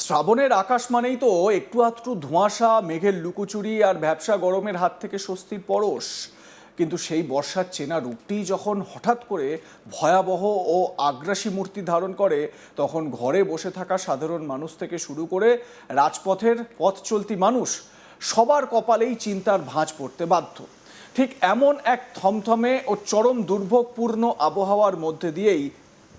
শ্রাবণের আকাশ মানেই তো একটু আধটু ধোঁয়াশা, মেঘের লুকোচুরি আর ভ্যাপসা গরমের হাত থেকে স্বস্তির পরশ। কিন্তু সেই বর্ষার চেনা রূপটি যখন হঠাৎ করে ভয়াবহ ও আগ্রাসী মূর্তি ধারণ করে, তখন ঘরে বসে থাকা সাধারণ মানুষ থেকে শুরু করে রাজপথের পথ চলতি মানুষ সবার কপালেই চিন্তার ভাঁজ পড়তে বাধ্য। ঠিক এমন এক থমথমে ও চরম দুর্ভোগপূর্ণ আবহাওয়ার মধ্যে দিয়েই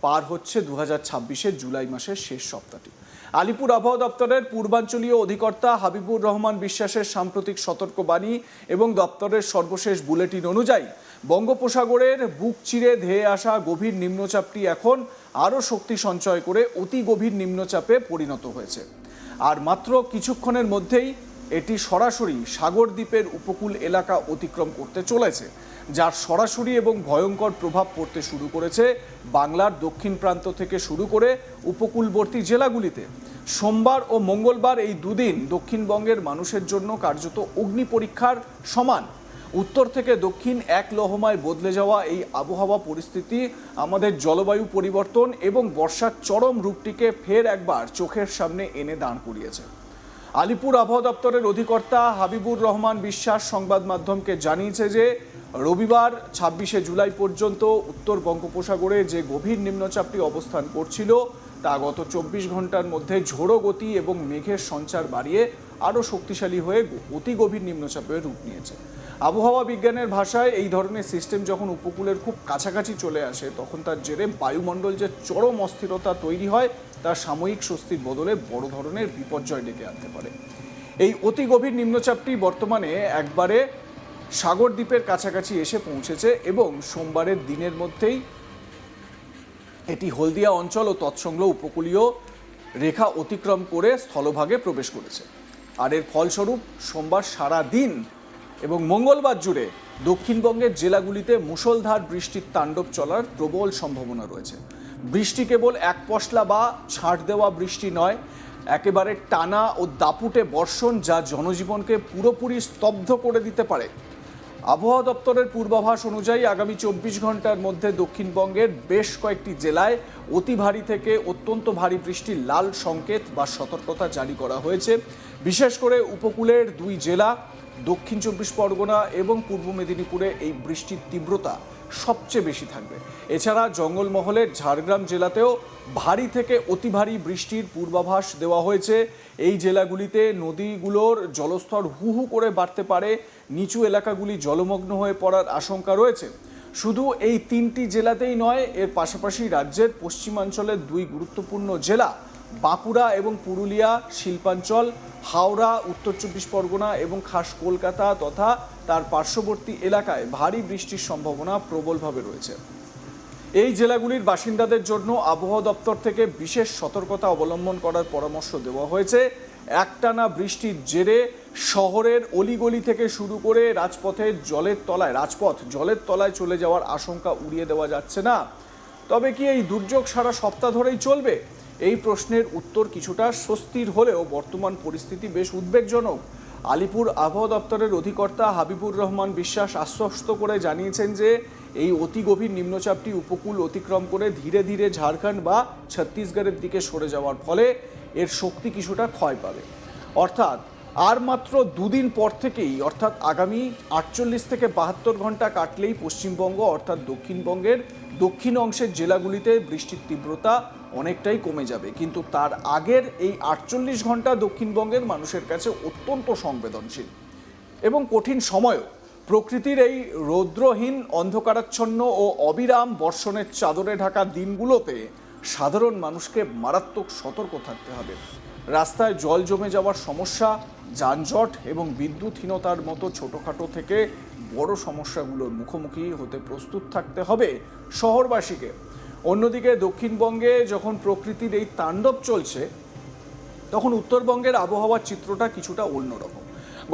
পার হচ্ছে 2026-এর জুলাই মাসের শেষ সপ্তাহটি। আলিপুর আবহাওয়া দপ্তরের পূর্বাঞ্চলীয় অধিকর্তা হাবিবুর রহমান বিশ্বাসের সাম্প্রতিক সতর্কবাণী এবং দপ্তরের সর্বশেষ বুলেটিন অনুযায়ী বঙ্গোপসাগরের বুক চিরে ধেয়ে আসা গভীর নিম্নচাপটি এখন আরও শক্তি সঞ্চয় করে অতি গভীর নিম্নচাপে পরিণত হয়েছে। আর মাত্র কিছুক্ষণের মধ্যেই এটি সরাসরি সাগর দ্বীপের উপকূল এলাকা অতিক্রম করতে চলেছে, যার সরাসরি এবং ভয়ঙ্কর প্রভাব পড়তে শুরু করেছে বাংলার দক্ষিণ প্রান্ত থেকে শুরু করে উপকূলবর্তী জেলাগুলিতে। সোমবার ও মঙ্গলবার এই দুদিন দক্ষিণবঙ্গের মানুষের জন্য কার্যত অগ্নি পরীক্ষার সমান। উত্তর থেকে দক্ষিণ এক লহমায় বদলে যাওয়া এই আবহাওয়া পরিস্থিতি আমাদের জলবায়ু পরিবর্তন এবং বর্ষার চরম রূপটিকে ফের একবার চোখের সামনে এনে দাঁড় করিয়েছে। আলিপুর আবহাওয়া দপ্তরের অধিকর্তা হাবিবুর রহমান বিশ্বাস সংবাদ মাধ্যমকে জানিয়েছে যে রবিবার 26শে জুলাই পর্যন্ত উত্তর বঙ্গোপসাগরে যে গভীর নিম্নচাপটি অবস্থান করছিল তা গত 24 ঘন্টার মধ্যে ঝোড়ো গতি এবং মেঘের সঞ্চার বাড়িয়ে আরও শক্তিশালী হয়ে অতি গভীর নিম্নচাপের রূপ নিয়েছে। আবহাওয়া বিজ্ঞানের ভাষায় এই ধরনের সিস্টেম যখন উপকূলের খুব কাছাকাছি চলে আসে, তখন তার জেরে বায়ুমণ্ডল যে চরম অস্থিরতা তৈরি হয়, তার সাময়িক স্বস্তির বদলে বড় ধরনের বিপর্যয় ডেকে আনতে পারে। এই অতি গভীর নিম্নচাপটি বর্তমানে একবারে সাগর দ্বীপের কাছাকাছি এসে পৌঁছেছে এবং সোমবারের দিনের মধ্যেই এটি হলদিয়া অঞ্চল ও তৎসংলগ্ন উপকূলীয় রেখা অতিক্রম করে স্থলভাগে প্রবেশ করেছে। আর এর ফলস্বরূপ সোমবার সারা দিন এবং মঙ্গলবার জুড়ে দক্ষিণবঙ্গের জেলাগুলিতে মুষলধার বৃষ্টির তাণ্ডব চলার প্রবল সম্ভাবনা রয়েছে। বৃষ্টি কেবল এক পশলা বা ছাঁট দেওয়া বৃষ্টি নয়, একেবারে টানা ও দাপুটে বর্ষণ, যা জনজীবনকে পুরোপুরি স্তব্ধ করে দিতে পারে। আবহাওয়া দপ্তরের পূর্বাভাস অনুযায়ী আগামী 24 ঘন্টার মধ্যে দক্ষিণবঙ্গের বেশ কয়েকটি জেলায় অতি ভারী থেকে অত্যন্ত ভারী বৃষ্টির লাল সংকেত বা সতর্কতা জারি করা হয়েছে। বিশেষ করে উপকূলের দুই জেলা দক্ষিণ 24 পরগনা এবং পূর্ব মেদিনীপুরে এই বৃষ্টির তীব্রতা সবচেয়ে বেশি থাকবে। এছাড়া জঙ্গলমহলের ঝাড়গ্রাম জেলাতেও ভারী থেকে অতি ভারী বৃষ্টির পূর্বাভাস দেওয়া হয়েছে। এই জেলাগুলিতে নদীগুলোর জলস্তর হু হু করে বাড়তে পারে, নিচু এলাকাগুলি জলমগ্ন হয়ে পড়ার আশঙ্কা রয়েছে। শুধু এই তিনটি জেলাতেই নয়, এর পাশাপাশি রাজ্যের পশ্চিমাঞ্চলের দুই গুরুত্বপূর্ণ জেলা বাঁকুড়া এবং পুরুলিয়া, শিল্পাঞ্চল, হাওড়া, উত্তর 24 পরগনা এবং খাস কলকাতা তথা তার পার্শ্ববর্তী এলাকায় ভারী বৃষ্টির সম্ভাবনা প্রবলভাবে রয়েছে। এই জেলাগুলির বাসিন্দাদের জন্য আবহাওয়া দপ্তর থেকে বিশেষ সতর্কতা অবলম্বন করার পরামর্শ দেওয়া হয়েছে। একটানা বৃষ্টির জেরে শহরের অলিগলি থেকে শুরু করে রাজপথ জলের তলায় চলে যাওয়ার আশঙ্কা উড়িয়ে দেওয়া যাচ্ছে না। তবে কি এই দুর্যোগ সারা সপ্তাহ ধরেই চলবে? এই প্রশ্নের উত্তর কিছুটা স্বস্তির হলেও বর্তমান পরিস্থিতি বেশ উদ্বেগজনক। আলিপুর আবহাওয়া দপ্তরের অধিকর্তা হাবিবুর রহমান বিশ্বাস আশ্বস্ত করে জানিয়েছেন যে এই অতি গভীর নিম্নচাপটি উপকূল অতিক্রম করে ধীরে ধীরে ঝাড়খণ্ড বা ছত্তিশগড়ের দিকে সরে যাওয়ার ফলে এর শক্তি কিছুটা ক্ষয় পাবে। অর্থাৎ আর মাত্র দুদিন পর থেকেই, অর্থাৎ আগামী 48 থেকে 72 ঘন্টা কাটলেই পশ্চিমবঙ্গ অর্থাৎ দক্ষিণবঙ্গের দক্ষিণ অংশের জেলাগুলিতে বৃষ্টির তীব্রতা অনেকটাই কমে যাবে। কিন্তু তার আগের এই 48 ঘন্টা দক্ষিণবঙ্গের মানুষের কাছে অত্যন্ত সংবেদনশীল এবং কঠিন সময়ও। প্রকৃতির এই রৌদ্রহীন, অন্ধকারাচ্ছন্ন ও অবিরাম বর্ষণের চাদরে ঢাকা দিনগুলোতে সাধারণ মানুষকে মারাত্মক সতর্ক থাকতে হবে। রাস্তায় জল জমে যাওয়ার সমস্যা, যানজট এবং বিদ্যুৎহীনতার মতো ছোটোখাটো থেকে বড় সমস্যাগুলোর মুখোমুখি হতে প্রস্তুত থাকতে হবে শহরবাসীকে। অন্যদিকে দক্ষিণবঙ্গে যখন প্রকৃতির এই তাণ্ডব চলছে, তখন উত্তরবঙ্গের আবহাওয়ার চিত্রটা কিছুটা অন্যরকম।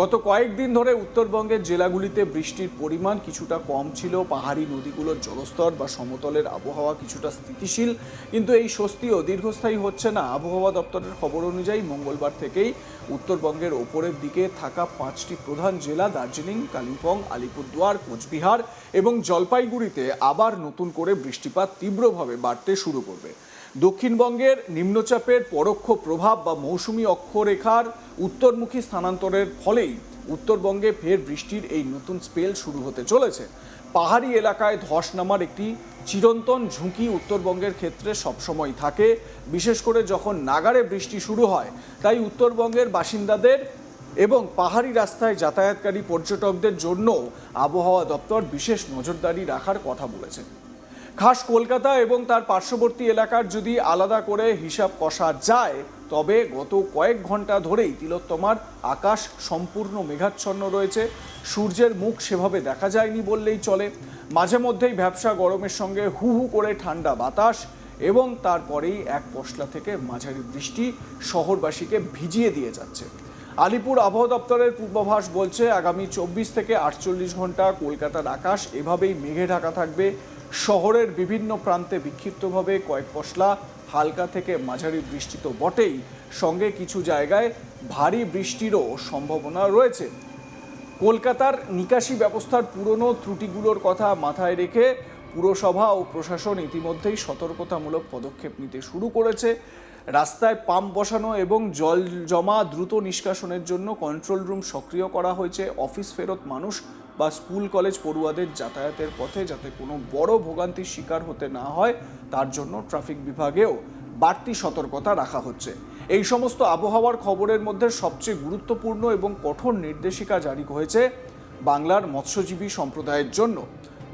গত কয়েকদিন ধরে উত্তরবঙ্গের জেলাগুলিতে বৃষ্টির পরিমাণ কিছুটা কম ছিল, পাহাড়ি নদীগুলোর জলস্তর বা সমতলের আবহাওয়া কিছুটা স্থিতিশীল, কিন্তু এই স্বস্তিও দীর্ঘস্থায়ী হচ্ছে না। আবহাওয়া দপ্তরের খবর অনুযায়ী মঙ্গলবার থেকেই উত্তরবঙ্গের ওপরের দিকে থাকা 5টি প্রধান জেলা দার্জিলিং, কালিম্পং, আলিপুরদুয়ার, কোচবিহার এবং জলপাইগুড়িতে আবার নতুন করে বৃষ্টিপাত তীব্রভাবে বাড়তে শুরু করবে। দক্ষিণবঙ্গের নিম্নচাপের পরোক্ষ প্রভাব বা মৌসুমী অক্ষরেখার উত্তরমুখী স্থানান্তরের ফলেই উত্তরবঙ্গে ফের বৃষ্টির এই নতুন স্পেল শুরু হতে চলেছে। পাহাড়ি এলাকায় ধস নামার একটি চিরন্তন ঝুঁকি উত্তরবঙ্গের ক্ষেত্রে সবসময় থাকে, বিশেষ করে যখন নাগাড়ে বৃষ্টি শুরু হয়। তাই উত্তরবঙ্গের বাসিন্দাদের এবং পাহাড়ি রাস্তায় যাতায়াতকারী পর্যটকদের জন্য আবহাওয়া দপ্তর বিশেষ নজরদারি রাখার কথা বলেছে। খাস কলকাতা এবং তার পার্শ্ববর্তী এলাকার যদি আলাদা করে হিসাব কষা যায়, তবে গত কয়েক ঘন্টা ধরেই তিলোত্তমার আকাশ সম্পূর্ণ মেঘাচ্ছন্ন রয়েছে। সূর্যের মুখ সেভাবে দেখা যায়নি বললেই চলে। মাঝে মধ্যেই ভ্যাপসা গরমের সঙ্গে হু হু করে ঠান্ডা বাতাস এবং তারপরেই এক পশলা থেকে মাঝারি বৃষ্টি শহরবাসীকে ভিজিয়ে দিয়ে যাচ্ছে। আলিপুর আবহাওয়া দপ্তরের পূর্বাভাস বলছে, আগামী 24 থেকে 48 ঘন্টা কলকাতার আকাশ এভাবেই মেঘে ঢাকা থাকবে। শহরের বিভিন্ন প্রান্তে বিক্ষিপ্তভাবে কয়েক পশলা হালকা থেকে মাঝারি বৃষ্টি তো বটেই, সঙ্গে কিছু জায়গায় ভারী বৃষ্টিরও সম্ভাবনা রয়েছে। কলকাতার নিকাশি ব্যবস্থার পুরনো ত্রুটিগুলোর কথা মাথায় রেখে পুরসভা ও প্রশাসন ইতিমধ্যেই সতর্কতামূলক পদক্ষেপ নিতে শুরু করেছে। রাস্তায় পাম্প বসানো এবং জল জমা দ্রুত নিষ্কাশনের জন্য কন্ট্রোল রুম সক্রিয় করা হয়েছে। অফিস ফেরত মানুষ বা স্কুল কলেজ পড়ুয়াদের যাতায়াতের পথে যাতে কোনো বড় ভোগান্তির শিকার হতে না হয়, তার জন্য ট্রাফিক বিভাগেও বাড়তি সতর্কতা রাখা হচ্ছে। এই সমস্ত আবহাওয়ার খবরের মধ্যে সবচেয়ে গুরুত্বপূর্ণ এবং কঠোর নির্দেশিকা জারি হয়েছে বাংলার মৎস্যজীবী সম্প্রদায়ের জন্য।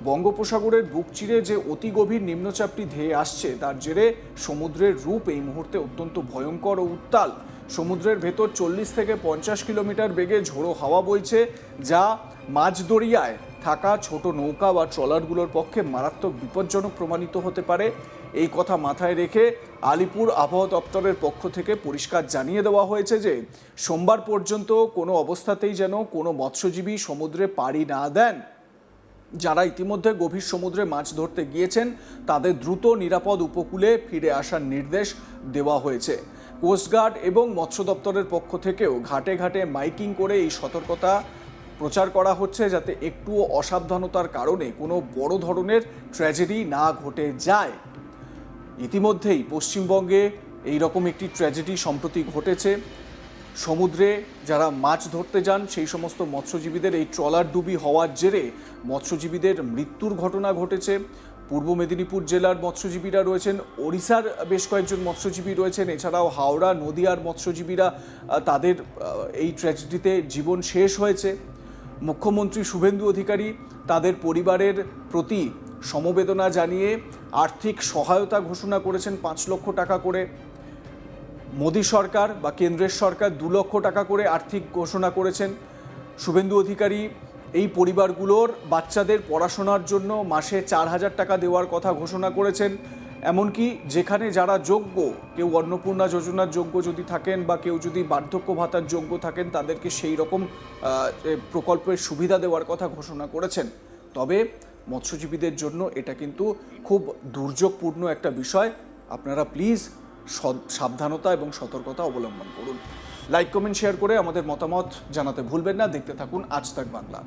বঙ্গোপসাগরের বুক চিরে যে অতি গভীর নিম্নচাপটি ধেয়ে আসছে, তার জেরে সমুদ্রের রূপ এই মুহূর্তে অত্যন্ত ভয়ঙ্কর ও উত্তাল। সমুদ্রের ভেতর 40 থেকে 50 কিলোমিটার বেগে ঝোড়ো হাওয়া বইছে, যা মাঝদরিয়ায় থাকা ছোট নৌকা বা ট্রলারগুলোর পক্ষে মারাত্মক বিপজ্জনক প্রমাণিত হতে পারে। এই কথা মাথায় রেখে আলিপুর আবহাওয়া দপ্তরের পক্ষ থেকে পরিষ্কার জানিয়ে দেওয়া হয়েছে যে সোমবার পর্যন্ত কোনো অবস্থাতেই যেন কোনো মৎস্যজীবী সমুদ্রে পাড়ি না দেন। যারা ইতিমধ্যে গভীর সমুদ্রে মাছ ধরতে গিয়েছেন, তাদের দ্রুত নিরাপদ উপকূলে ফিরে আসার নির্দেশ দেওয়া হয়েছে। কোস্টগার্ড এবং মৎস্য দপ্তরের পক্ষ থেকেও ঘাটে ঘাটে মাইকিং করে এই সতর্কতা প্রচার করা হচ্ছে, যাতে একটুও অসাবধানতার কারণে কোনো বড় ধরনের ট্র্যাজেডি না ঘটে যায়। ইতিমধ্যেই পশ্চিমবঙ্গে এই রকম একটি ট্র্যাজেডি সম্প্রতি ঘটেছে। সমুদ্রে যারা মাছ ধরতে যান, সেই সমস্ত মৎস্যজীবীদের এই ট্রলার ডুবি হওয়ার জেরে মৎস্যজীবীদের মৃত্যুর ঘটনা ঘটেছে। পূর্ব মেদিনীপুর জেলার মৎস্যজীবীরা রয়েছেন, ওড়িশার বেশ কয়েকজন মৎস্যজীবী রয়েছেন, এছাড়াও হাওড়া নদিয়ার মৎস্যজীবীরা তাদের এই ট্র্যাজেডিতে জীবন শেষ হয়েছে। মুখ্যমন্ত্রী শুভেন্দু অধিকারী তাদের পরিবারের প্রতি সমবেদনা জানিয়ে আর্থিক সহায়তা ঘোষণা করেছেন 5 লক্ষ টাকা করে। মোদী সরকার বা কেন্দ্রের সরকার 2 লক্ষ টাকা করে আর্থিক ঘোষণা করেছেন। শুভেন্দু অধিকারী এই পরিবারগুলোর বাচ্চাদের পড়াশোনার জন্য মাসে 4,000 টাকা দেওয়ার কথা ঘোষণা করেছেন। এমনকি যেখানে যারা যোগ্য, কেউ অন্নপূর্ণা যোজনার যোগ্য যদি থাকেন বা কেউ যদি বার্ধক্য ভাতার যোগ্য থাকেন, তাদেরকে সেই রকম প্রকল্পের সুবিধা দেওয়ার কথা ঘোষণা করেছেন। তবে মৎস্যজীবীদের জন্য এটা কিন্তু খুব দুর্যোগপূর্ণ একটা বিষয়। আপনারা প্লিজ সাবধানতা এবং সতর্কতা অবলম্বন করুন। লাইক, কমেন্ট, শেয়ার করে আমাদের মতামত জানাতে ভুলবেন না। দেখতে থাকুন আজ তাক বাংলা।